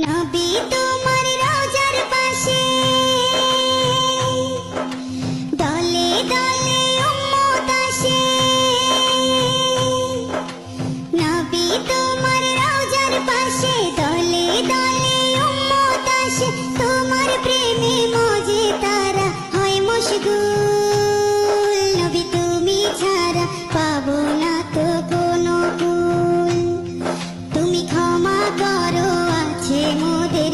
নবী তোমার রওজার পাশে দলে দলে উম্মত আসে। নবী তোমার রওজার পাশে দলে দলে উম্মত আসে। তোমার প্রেমে মজে তারা হয় মশগুল। নবী তুমি ছাড়া পাবো না তো কোনো কুল। তুমি ক্ষমা করো আছে মোদের